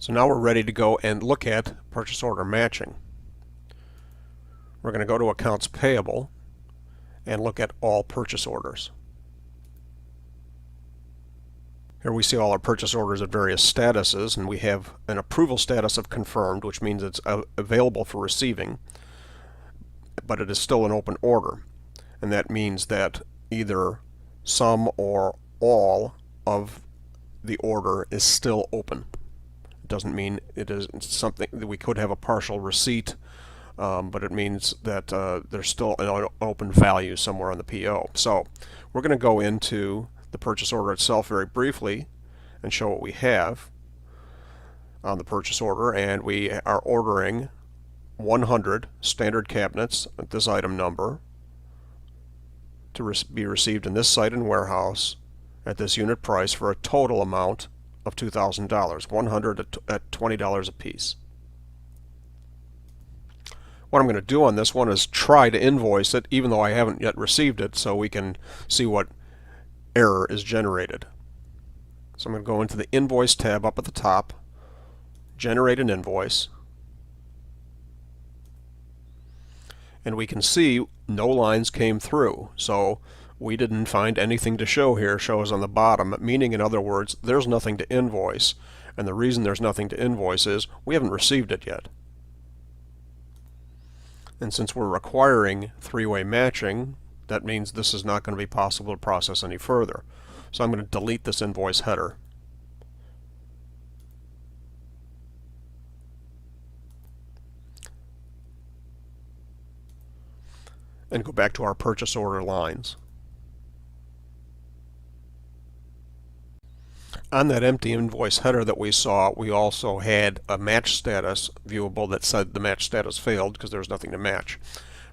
So now we're ready to go and look at purchase order matching. We're going to go to accounts payable and look at all purchase orders. Here we see all our purchase orders at various statuses, and we have an approval status of confirmed, which means it's available for receiving, but it is still an open order. And that means that either some or all of the order is still open. It doesn't mean it is something that we could have a partial receipt, but it means that there's still an open value somewhere on the PO. So we're going to go into the purchase order itself very briefly and show what we have on the purchase order, and we are ordering 100 standard cabinets at this item number to be received in this site and warehouse at this unit price for a total amount of $2,000, 100 at $20 a piece. What I'm going to do on this one is try to invoice it, even though I haven't yet received it, so we can see what error is generated. So I'm going to go into the Invoice tab up at the top, generate an invoice, and we can see no lines came through. So we didn't find anything to show here, shows on the bottom, meaning in other words, there's nothing to invoice. And the reason there's nothing to invoice is we haven't received it yet. And since we're requiring three-way matching, that means this is not going to be possible to process any further. So I'm going to delete this invoice header. And go back to our purchase order lines. On that empty invoice header that we saw, we also had a match status viewable that said the match status failed because there's nothing to match.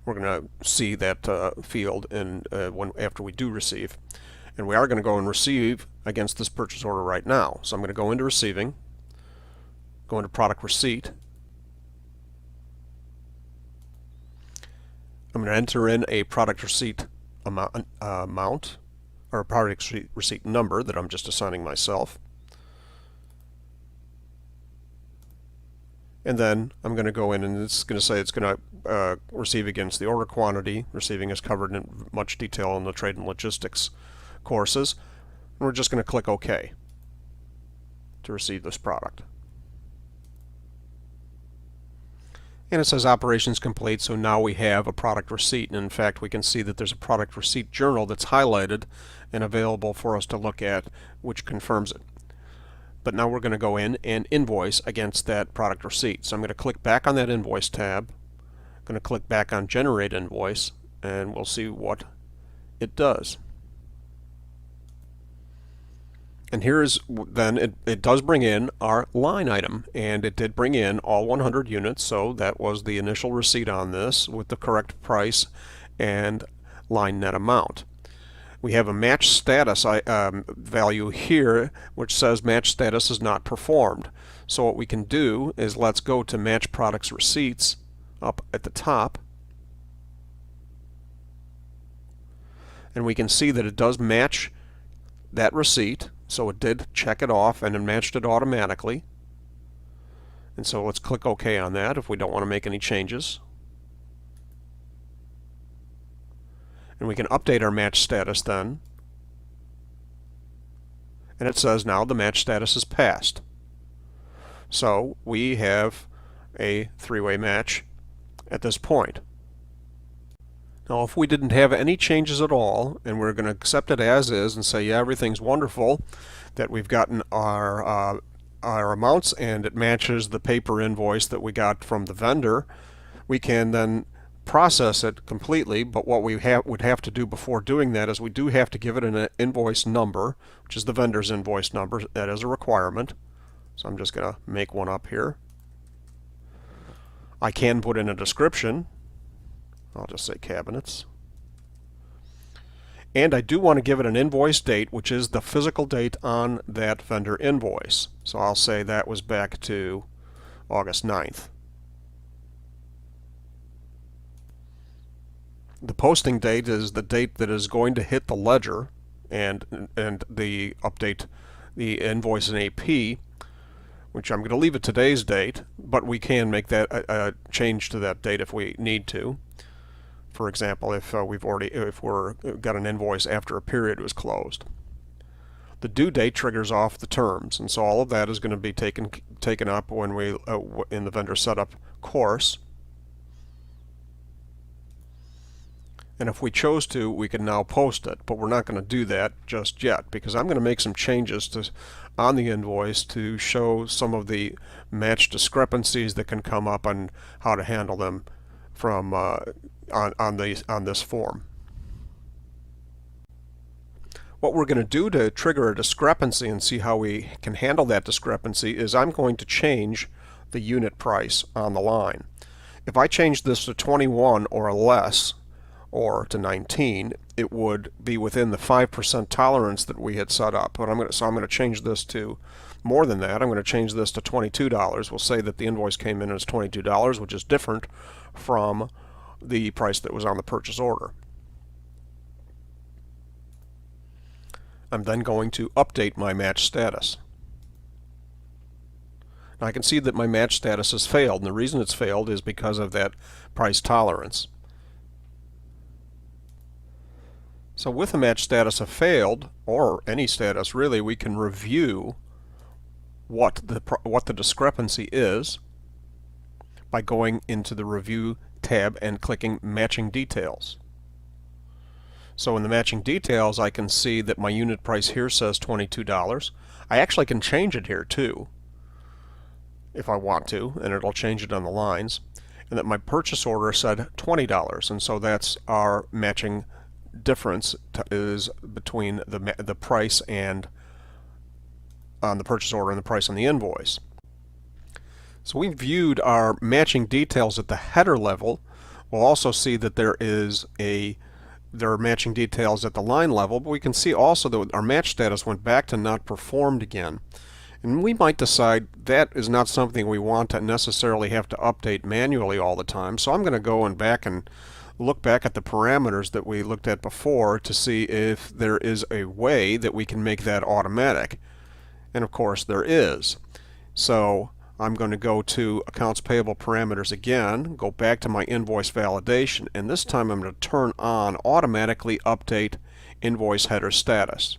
We're going to see that field after we do receive. And we are going to go and receive against this purchase order right now. So I'm going to go into receiving, go into product receipt. I'm going to enter in a product receipt amount or a product receipt number that I'm just assigning myself. And then I'm going to go in and it's going to say it's going to receive against the order quantity. Receiving is covered in much detail in the trade and logistics courses. And we're just going to click OK to receive this product. And it says operations complete, so now we have a product receipt. And in fact, we can see that there's a product receipt journal that's highlighted and available for us to look at, which confirms it. But now we're going to go in and invoice against that product receipt. So I'm going to click back on that invoice tab, I'm going to click back on generate invoice, and we'll see what it does. And here is then it does bring in our line item, and it did bring in all 100 units, so that was the initial receipt on this with the correct price and line net amount. We have a match status value here which says match status is not performed. So what we can do is let's go to match products receipts up at the top, and we can see that it does match that receipt. So it did check it off and it matched it automatically. And so let's click OK on that if we don't want to make any changes. And we can update our match status then. And it says now the match status is passed. So we have a three-way match at this point. Now if we didn't have any changes at all, and we're going to accept it as is and say, yeah, everything's wonderful, that we've gotten our amounts and it matches the paper invoice that we got from the vendor, we can then process it completely. But what we would have to do before doing that is we do have to give it an invoice number, which is the vendor's invoice number. That is a requirement. So I'm just going to make one up here. I can put in a description. I'll just say cabinets. And I do want to give it an invoice date, which is the physical date on that vendor invoice. So I'll say that was back to August 9th. The posting date is the date that is going to hit the ledger, and the update the invoice in AP which I'm going to leave at today's date, but we can make that a change to that date if we need to. For example, if we're got an invoice after a period was closed. The due date triggers off the terms, and so all of that is going to be taken up when we in the vendor setup course. And if we chose to, we can now post it, but we're not going to do that just yet because I'm going to make some changes on the invoice to show some of the match discrepancies that can come up and how to handle them from on this form. What we're going to do to trigger a discrepancy and see how we can handle that discrepancy is I'm going to change the unit price on the line. If I change this to 21 or less, or to 19, it would be within the 5% tolerance that we had set up. But I'm going to change this to more than that. I'm going to change this to $22. We'll say that the invoice came in as $22, which is different from the price that was on the purchase order. I'm then going to update my match status. Now I can see that my match status has failed, and the reason it's failed is because of that price tolerance. So with a match status of failed, or any status really, we can review what the discrepancy is by going into the Review tab and clicking Matching Details. So in the Matching Details, I can see that my unit price here says $22. I actually can change it here too, if I want to, and it'll change it on the lines. And that my purchase order said $20, and so that's our matching difference is between the price and on the purchase order and the price on the invoice. So we viewed our matching details at the header level. We'll also see that there are matching details at the line level, but we can see also that our match status went back to not performed again. And we might decide that is not something we want to necessarily have to update manually all the time. So I'm going to go back and look back at the parameters that we looked at before to see if there is a way that we can make that automatic. And of course there is. So I'm going to go to Accounts Payable Parameters again, go back to my invoice validation, and this time I'm going to turn on Automatically Update Invoice Header Status.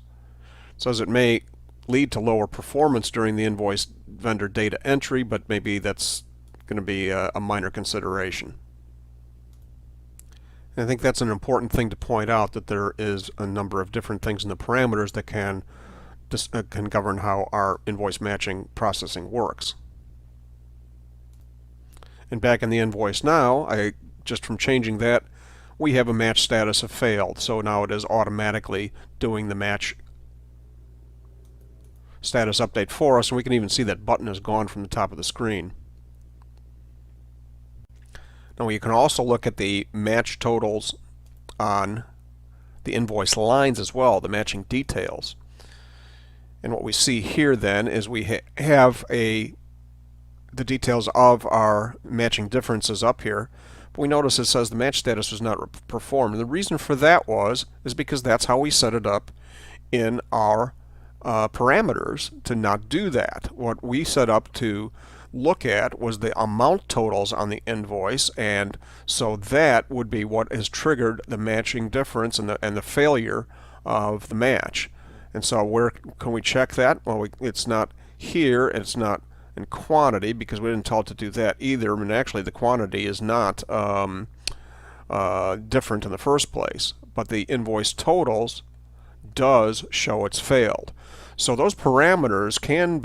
So as it may lead to lower performance during the invoice vendor data entry, but maybe that's going to be a minor consideration. And I think that's an important thing to point out, that there is a number of different things in the parameters that can govern how our invoice matching processing works. And back in the invoice now, just from changing that, we have a match status of failed. So now it is automatically doing the match status update for us, and we can even see that button is gone from the top of the screen. Now you can also look at the match totals on the invoice lines as well, the matching details. And what we see here then is we have the details of our matching differences up here. But we notice it says the match status was not performed. And the reason for that is because that's how we set it up in our parameters to not do that. What we set up to look at was the amount totals on the invoice, and so that would be what has triggered the matching difference and the failure of the match. And so where can we check that? Well, it's not here, and it's not in quantity because we didn't tell it to do that either. I mean, actually the quantity is not different in the first place, but the invoice totals does show it's failed. So those parameters can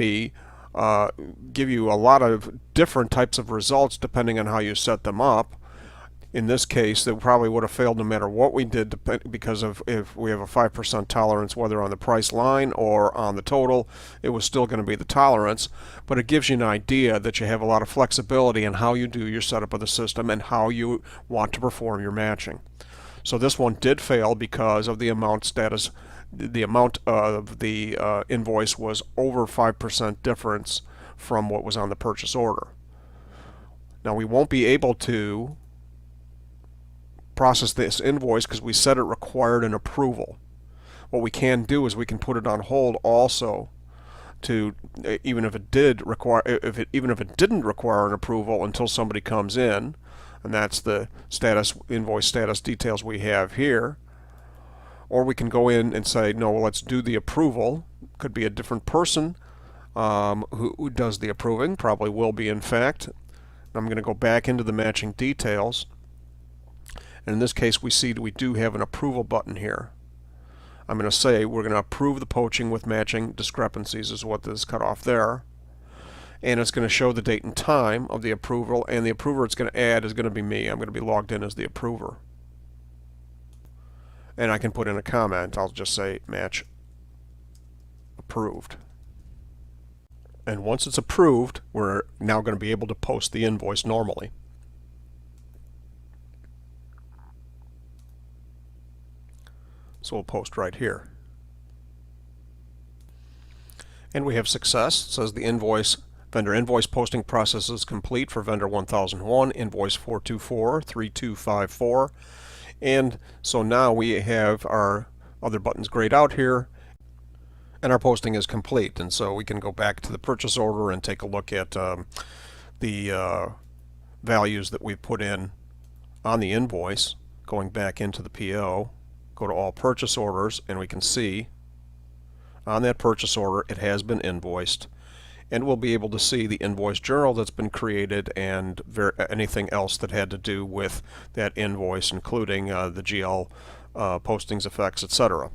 give you a lot of different types of results depending on how you set them up. In this case, they probably would have failed no matter what we did, because of if we have a 5% tolerance, whether on the price line or on the total, it was still going to be the tolerance. But it gives you an idea that you have a lot of flexibility in how you do your setup of the system and how you want to perform your matching. So this one did fail because of the amount status. The amount of the invoice was over 5% difference from what was on the purchase order. Now we won't be able to process this invoice because we said it required an approval. What we can do is we can put it on hold also to even if it did require, even if it didn't require an approval until somebody comes in, and that's the status invoice status details we have here. Or we can go in and say, no, well, let's do the approval. Could be a different person who does the approving, probably will be in fact. I'm going to go back into the matching details, and in this case we see we do have an approval button here. I'm going to say we're going to approve the poaching with matching discrepancies is what this cut off there, and it's going to show the date and time of the approval, and the approver it's going to add is going to be me. I'm going to be logged in as the approver, and I can put in a comment. I'll just say match approved. And once it's approved, we're now going to be able to post the invoice normally. So we'll post right here. And we have success. It says the vendor invoice posting process is complete for vendor 1001, invoice 4243254. And so now we have our other buttons grayed out here, and our posting is complete. And so we can go back to the purchase order and take a look at the values that we put in on the invoice. Going back into the PO, go to all purchase orders, and we can see on that purchase order it has been invoiced, and we'll be able to see the invoice journal that's been created and anything else that had to do with that invoice, including the GL postings, effects, etc.